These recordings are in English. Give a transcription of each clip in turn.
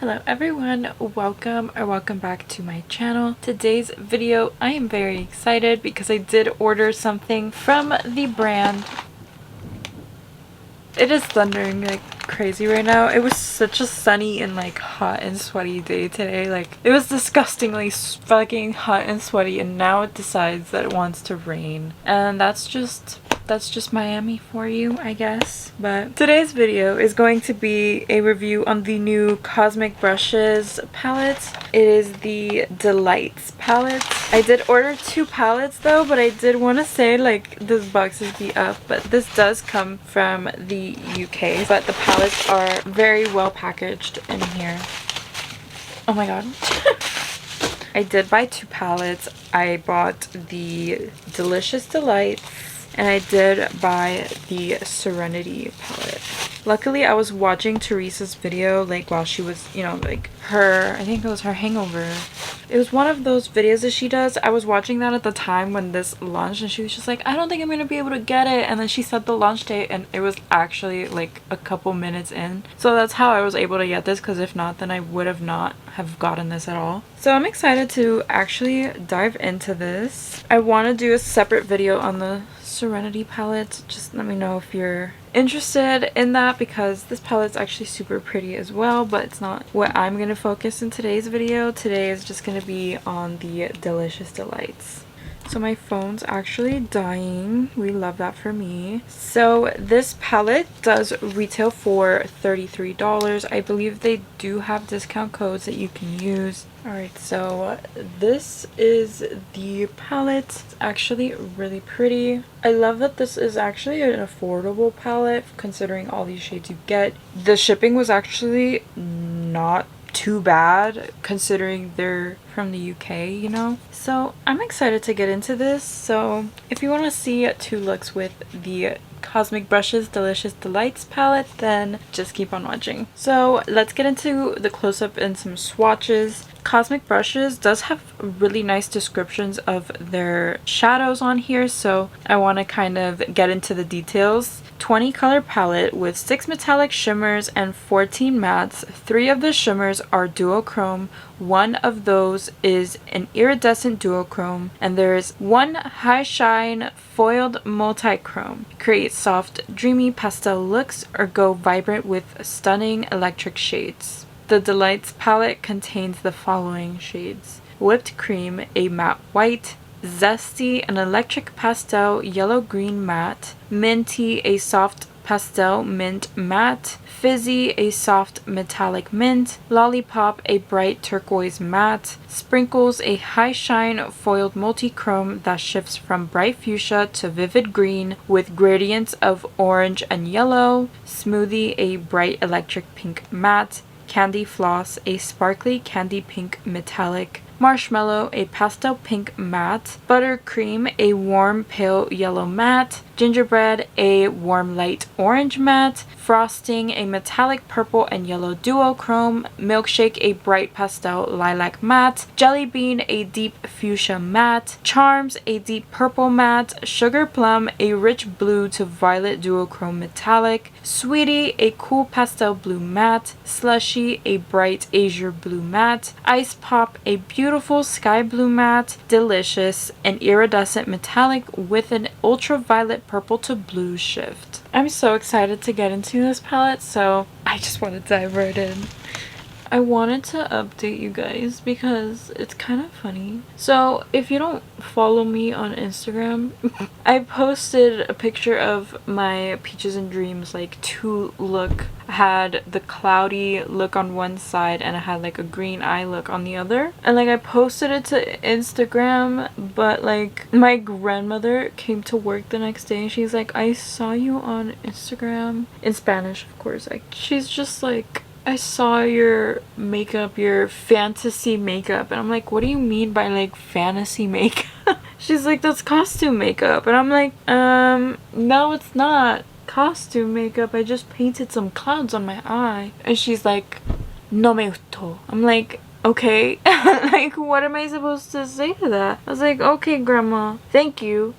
Hello everyone, welcome back to my channel. Today's video, I am very excited because I did order something from the brand. It is thundering like crazy right now. It was such a sunny and like hot and sweaty day today. Like it was disgustingly fucking hot and sweaty, and now it decides that it wants to rain. And that's just Miami for you, I guess. But today's video is going to be a review on the new Cosmic Brushes palette. It is the Delights palette. I did order 2 palettes though, but I did want to say like this box is beat up, but this does come from the UK. But the palettes are very well packaged in here. Oh my god. I did buy 2 palettes. I bought the Delicious Delights and I did buy the Serenity palette. Luckily, I was watching Teresa's video like while she was, like I think it was her hangover. It was one of those videos that she does. I was watching that at the time when this launched, and she was just like, I don't think I'm gonna be able to get it. And then she said the launch date, and it was actually like a couple minutes in. So that's how I was able to get this, because if not, then I would have not have gotten this at all. So I'm excited to actually dive into this. I want to do a separate video on the Serenity palette. Just let me know if you're interested in that, because this palette's actually super pretty as well, but it's not what I'm going to focus in today's video. Today is just going to be on the Delicious Delights. So my phone's actually dying. We love that for me. So this palette does retail for $33. I believe they do have discount codes that you can use. Alright, so this is the palette. It's actually really pretty. I love that this is actually an affordable palette considering all these shades you get. The shipping was actually not too bad considering they're from the UK, So I'm excited to get into this. So if you want to see 2 looks with the Cosmic Brushes Delicious Delights palette, then just keep on watching. So let's get into the close-up and some swatches. Cosmic Brushes does have really nice descriptions of their shadows on here, so I want to kind of get into the details. 20 color palette with 6 metallic shimmers and 14 mattes. 3 of the shimmers are duochrome, 1 of those is an iridescent duochrome, and there is 1 high shine foiled multichrome. Create soft, dreamy pastel looks or go vibrant with stunning electric shades. The Delights palette contains the following shades: Whipped Cream, a matte white; Zesty, an electric pastel yellow-green matte; Minty, a soft pastel mint matte; Fizzy, a soft metallic mint; Lollipop, a bright turquoise matte; Sprinkles, a high shine foiled multichrome that shifts from bright fuchsia to vivid green with gradients of orange and yellow; Smoothie, a bright electric pink matte; Candy Floss, a sparkly candy pink metallic; Marshmallow, a pastel pink matte; Buttercream, a warm pale yellow matte; Gingerbread, a warm light orange matte; Frosting, a metallic purple and yellow duochrome; Milkshake, a bright pastel lilac matte; Jelly Bean, a deep fuchsia matte; Charms, a deep purple matte; Sugar Plum, a rich blue to violet duochrome metallic; Sweetie, a cool pastel blue matte; Slushy, a bright azure blue matte; Ice Pop, a beautiful sky blue matte; Delicious, an iridescent metallic with an ultraviolet purple to blue shift. I'm so excited to get into this palette, so I just want to dive right in. I wanted to update you guys because it's kind of funny. So if you don't follow me on Instagram, I posted a picture of my Peaches and Dreams like 2 look. I had the cloudy look on one side and I had like a green eye look on the other. And like I posted it to Instagram, but like my grandmother came to work the next day and she's like, I saw you on Instagram. In Spanish, of course. Like she's just like, I saw your makeup, your fantasy makeup. And I'm like, what do you mean by like fantasy makeup? She's like, that's costume makeup. And I'm like, no, it's not costume makeup. I just painted some clouds on my eye. And she's like, no me gustó. I'm like, okay. Like, what am I supposed to say to that? I was like, okay, grandma, thank you.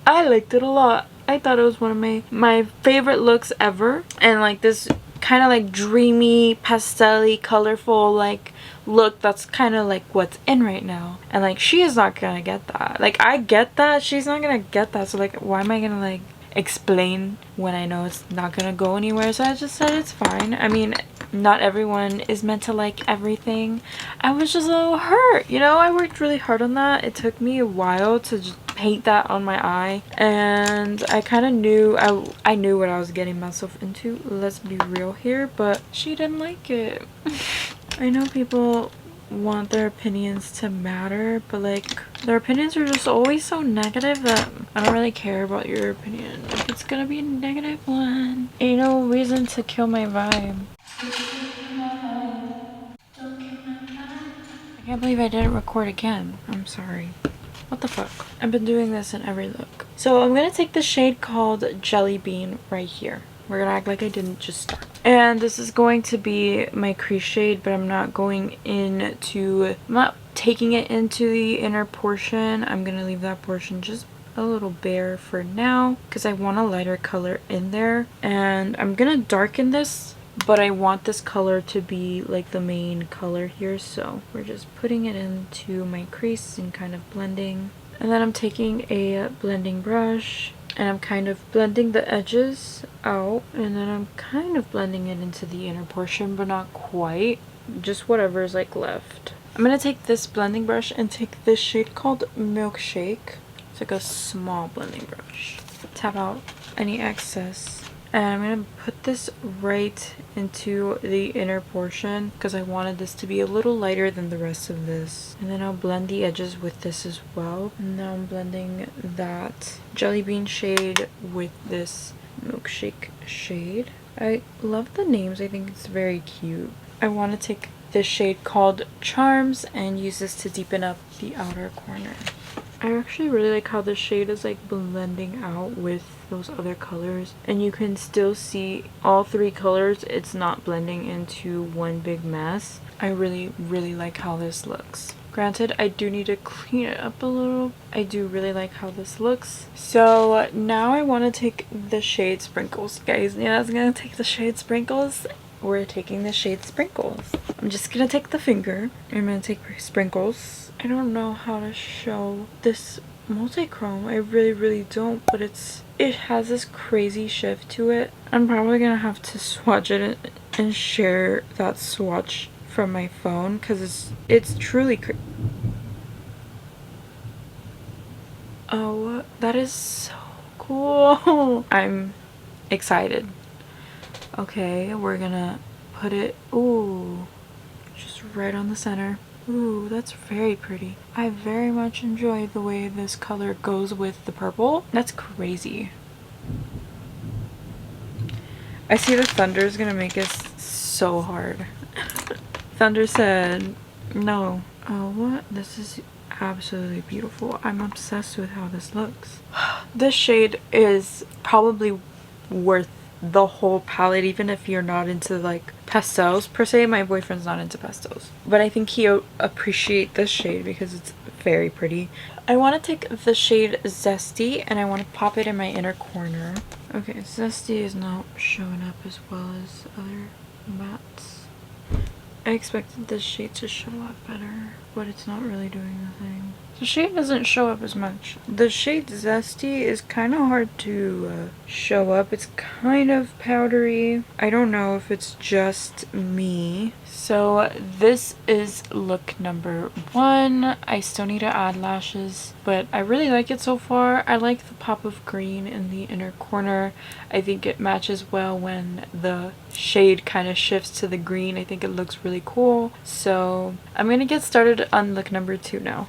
I liked it a lot. I thought it was one of my favorite looks ever. And like this kind of like dreamy, pastel-y, colorful like look that's kind of like what's in right now. And like she is not gonna get that. Like I get that, she's not gonna get that. So like why am I gonna like explain when I know it's not gonna go anywhere? So I just said it's fine. I mean, not everyone is meant to like everything. I was just a little hurt, you know. I worked really hard on that. It took me a while to just paint that on my eye, and I kind of knew I knew what I was getting myself into, let's be real here, but she didn't like it. I know people want their opinions to matter, but like their opinions are just always so negative that I don't really care about your opinion. If it's gonna be a negative one, ain't no reason to kill my vibe. Don't kill my vibe. I can't believe I didn't record again. I'm sorry. What the fuck? I've been doing this in every look. So I'm gonna take the shade called Jelly Bean right here. We're gonna act like I didn't just start. And this is going to be my crease shade, but I'm not taking it into the inner portion. I'm gonna leave that portion just a little bare for now because I want a lighter color in there. And I'm gonna darken this, but I want this color to be like the main color here, so we're just putting it into my crease and kind of blending. And then I'm taking a blending brush and I'm kind of blending the edges out, and then I'm kind of blending it into the inner portion, but not quite, just whatever is like left. I'm gonna take this blending brush and take this shade called Milkshake. It's like a small blending brush. Tap out any excess. And I'm going to put this right into the inner portion because I wanted this to be a little lighter than the rest of this. And then I'll blend the edges with this as well. And now I'm blending that Jelly Bean shade with this Milkshake shade. I love the names. I think it's very cute. I want to take this shade called Charms and use this to deepen up the outer corner. I actually really like how the shade is like blending out with those other colors, and you can still see all three colors. It's not blending into one big mess. I really like how this looks. Granted, I do need to clean it up a little. I do really like how this looks. So now I want to take the shade Sprinkles. Guys, yeah, I was gonna take the shade Sprinkles. We're taking the shade Sprinkles. I'm just gonna take the finger and I'm gonna take Sprinkles. I don't know how to show this multi-chrome. I really don't, but it has this crazy shift to it. I'm probably gonna have to swatch it and share that swatch from my phone because it's truly oh, that is so cool. I'm excited. Okay, we're gonna put it, ooh, just right on the center. Ooh, that's very pretty. I very much enjoy the way this color goes with the purple. That's crazy. I see the thunder is gonna make this so hard. Thunder said no. Oh, what? This is absolutely beautiful. I'm obsessed with how this looks. This shade is probably worth the whole palette, even if you're not into like pastels per se. My boyfriend's not into pastels, but I think he'll appreciate this shade because it's very pretty. I want to take the shade Zesty and I want to pop it in my inner corner. Okay, Zesty is not showing up as well as other mattes. I expected this shade to show up better, but it's not really doing the thing. The shade doesn't show up as much. The shade Zesty is kind of hard to show up. It's kind of powdery. I don't know if it's just me. So this is look number 1. I still need to add lashes, but I really like it so far. I like the pop of green in the inner corner. I think it matches well when the shade kind of shifts to the green. I think it looks really cool. So I'm gonna get started on look number 2 now.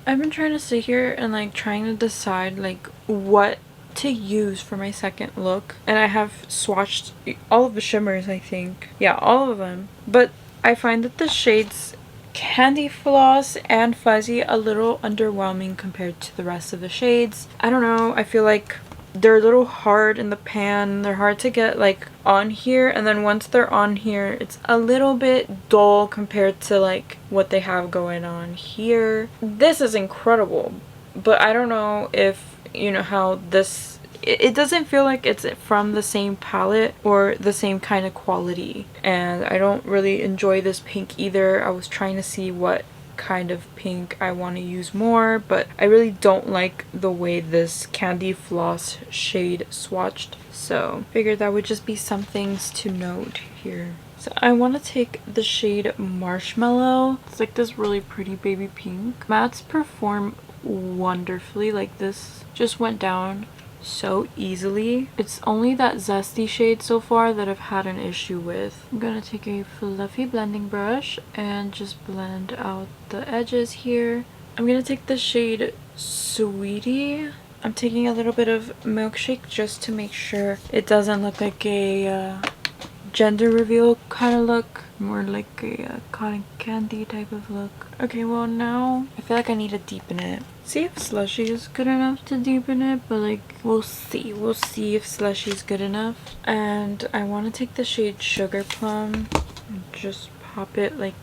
I've been trying to sit here and like trying to decide like what to use for my second look, and I have swatched all of the shimmers, I think. Yeah, all of them. But I find that the shades Candy Floss and Fuzzy a little underwhelming compared to the rest of the shades. I don't know, I feel like they're a little hard in the pan. They're hard to get like on here, and then once they're on here it's a little bit dull compared to like what they have going on here. This is incredible, but I don't know if you know how this it doesn't feel like it's from the same palette or the same kind of quality. And I don't really enjoy this pink either. I was trying to see what kind of pink I want to use more, but I really don't like the way this Candy Floss shade swatched, so figured that would just be some things to note here. So I want to take the shade Marshmallow. It's like this really pretty baby pink. Mattes perform wonderfully. Like, this just went down so easily. It's only that Zesty shade so far that I've had an issue with. I'm gonna take a fluffy blending brush and just blend out the edges here. I'm gonna take the shade Sweetie. I'm taking a little bit of Milkshake just to make sure it doesn't look like a gender reveal kind of look, more like a cotton candy type of look. Okay, well now I feel like I need to deepen it. See if Slushy is good enough to deepen it, but like we'll see if Slushy is good enough. And I want to take the shade Sugar Plum and just pop it like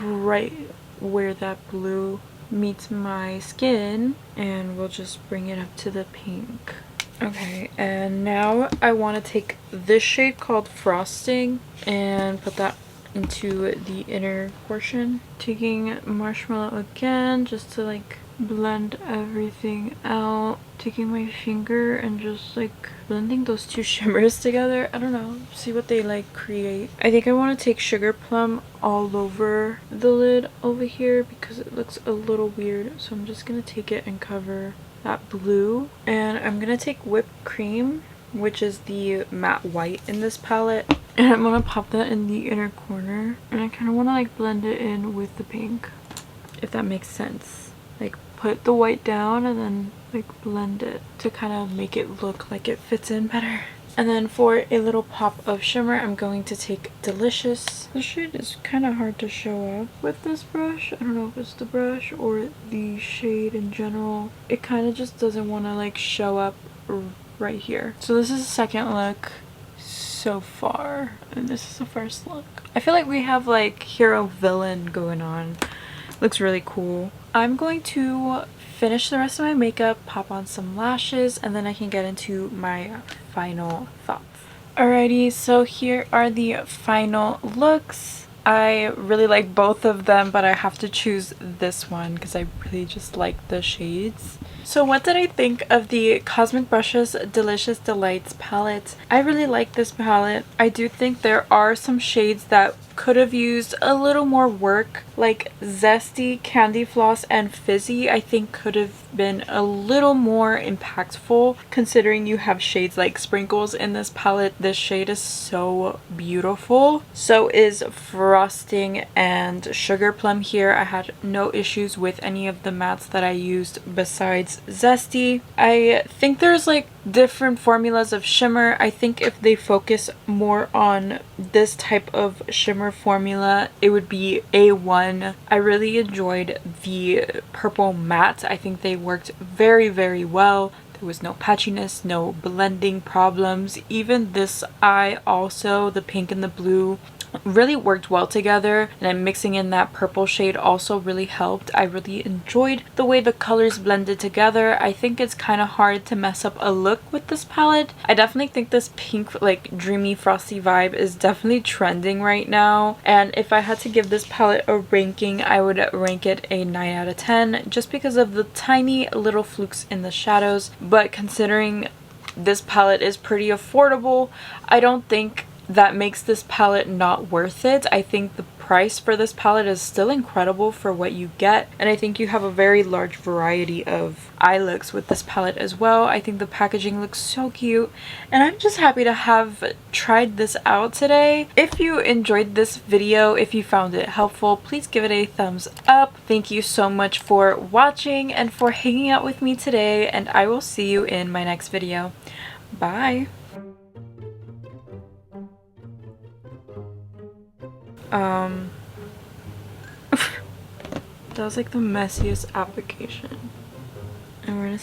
right where that blue meets my skin, and we'll just bring it up to the pink. Okay, and now I want to take this shade called Frosting and put that into the inner portion. Taking Marshmallow again just to like blend everything out. Taking my finger and just like blending those two shimmers together. I don't know, see what they like create. I think I want to take Sugar Plum all over the lid over here because it looks a little weird, so I'm just gonna take it and cover that blue. And I'm gonna take Whipped Cream, which is the matte white in this palette, and I'm gonna pop that in the inner corner, and I kind of want to like blend it in with the pink, if that makes sense. Like put the white down and then like blend it to kind of make it look like it fits in better. And then for a little pop of shimmer, I'm going to take Delicious. The shade is kind of hard to show up with this brush. I don't know if it's the brush or the shade in general. It kind of just doesn't want to like show up right here. So this is the second look so far, and this is the first look. I feel like we have like hero villain going on. Looks really cool. I'm going to finish the rest of my makeup, pop on some lashes, and then I can get into my final thoughts. Alrighty, so here are the final looks. I really like both of them, but I have to choose this one because I really just like the shades. So what did I think of the Cosmic Brushes Delicious Delights palette? I really like this palette. I do think there are some shades that could have used a little more work, like Zesty, Candy Floss, and Fizzy. I think could have been a little more impactful considering you have shades like Sprinkles in this palette. This shade is so beautiful. So is Frosting and Sugar Plum here. I had no issues with any of the mattes that I used besides Zesty. I think there's like different formulas of shimmer. I think if they focus more on this type of shimmer formula, it would be A1. I really enjoyed the purple matte. I think they worked very, very well. There was no patchiness, no blending problems. Even this eye also, the pink and the blue, really worked well together, and then mixing in that purple shade also really helped. I really enjoyed the way the colors blended together. I think it's kind of hard to mess up a look with this palette. I definitely think this pink like dreamy frosty vibe is definitely trending right now, and if I had to give this palette a ranking, I would rank it a 9 out of 10 just because of the tiny little flukes in the shadows. But considering this palette is pretty affordable, I don't think that makes this palette not worth it. I think the price for this palette is still incredible for what you get, and I think you have a very large variety of eye looks with this palette as well. I think the packaging looks so cute, and I'm just happy to have tried this out today. If you enjoyed this video, if you found it helpful, please give it a thumbs up. Thank you so much for watching and for hanging out with me today, and I will see you in my next video. Bye! That was like the messiest application. And we're gonna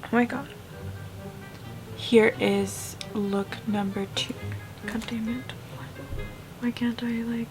oh my god. Here is look number 2. God damn it. Why can't I like